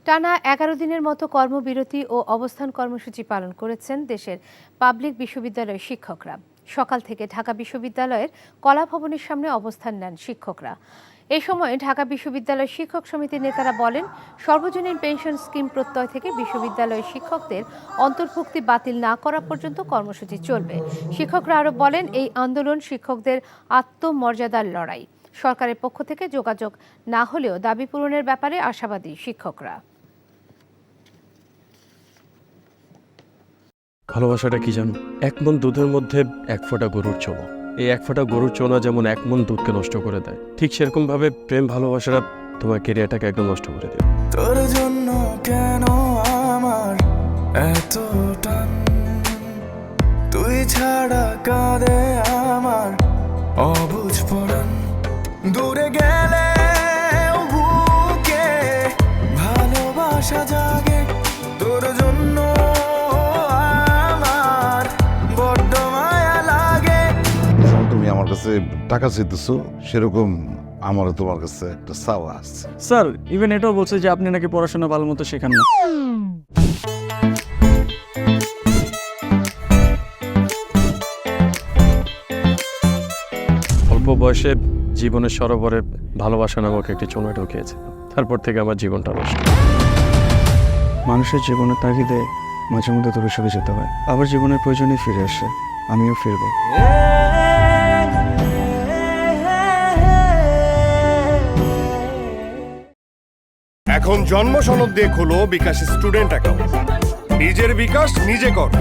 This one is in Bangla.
টানা 11 দিনের মতো কর্মবিরতি ও অবস্থান কর্মসূচি পালন করেছেন দেশের পাবলিক বিশ্ববিদ্যালয়ের শিক্ষকরা। সকাল থেকে ঢাকা বিশ্ববিদ্যালয়ের কলা ভবনের সামনে অবস্থান নেন শিক্ষকরা। এ সময় ঢাকা বিশ্ববিদ্যালয় শিক্ষক সমিতির নেতারা বলেন, সর্বজনীন পেনশন স্কিম প্রত্যয় থেকে বিশ্ববিদ্যালয়ের শিক্ষকদের অন্তর্ভুক্তি বাতিল না করা পর্যন্ত কর্মসূচি চলবে। শিক্ষকরা আরও বলেন, এই আন্দোলন শিক্ষকদের আত্মমর্যাদার লড়াই। সরকারের পক্ষ থেকে যোগাযোগ না হলেও দাবি পূরণের ব্যাপারে আশাবাদী শিক্ষকরা। ভালোবাসাটা কি জানো? এক মন দুধের মধ্যে এক ফোঁটা গরুর চোনা। এই এক ফোঁটা গরুর চোনা যেমন এক মন দুধকে নষ্ট করে দেয়, ঠিক সেরকম ভাবে প্রেম ভালোবাসাটা তোমার ক্যারিয়ারটাকে একদম নষ্ট করে দেবে। তোর জন্য কেন আমার এত টান, তুই ছাড়া কাঁদে আমার অবুঝ পরাণ। দূরে গেলে বুকে ভালোবাসা জাগে, তোর জন্য আমার বড্ড মায়া লাগে। যেমন তুমি আমার কাছে টাকা চাইতেছো, সেরকম আমারও তোমার কাছে একটা চাওয়া আছে। স্যার ইভেন এটাও বলছে যে আপনি নাকি পড়াশোনা ভালো মতো শেখান না। অল্প বয়সে জীবনের সরোবরে ভালোবাসা নামক একটি চোনা ঢুকিয়েছে, তারপর থেকে আমার জীবনটা নষ্ট। মানুষের জীবনের তাগিদে মাঝে মধ্যে দূরে সরে যেতে হয়, আবার জীবনের প্রয়োজনে ফিরে আসে। আমিও ফিরবো। এখন জন্ম সনদ দিয়ে খোলো বিকাশ স্টুডেন্ট অ্যাকাউন্ট। নিজের বিকাশ নিজে কর।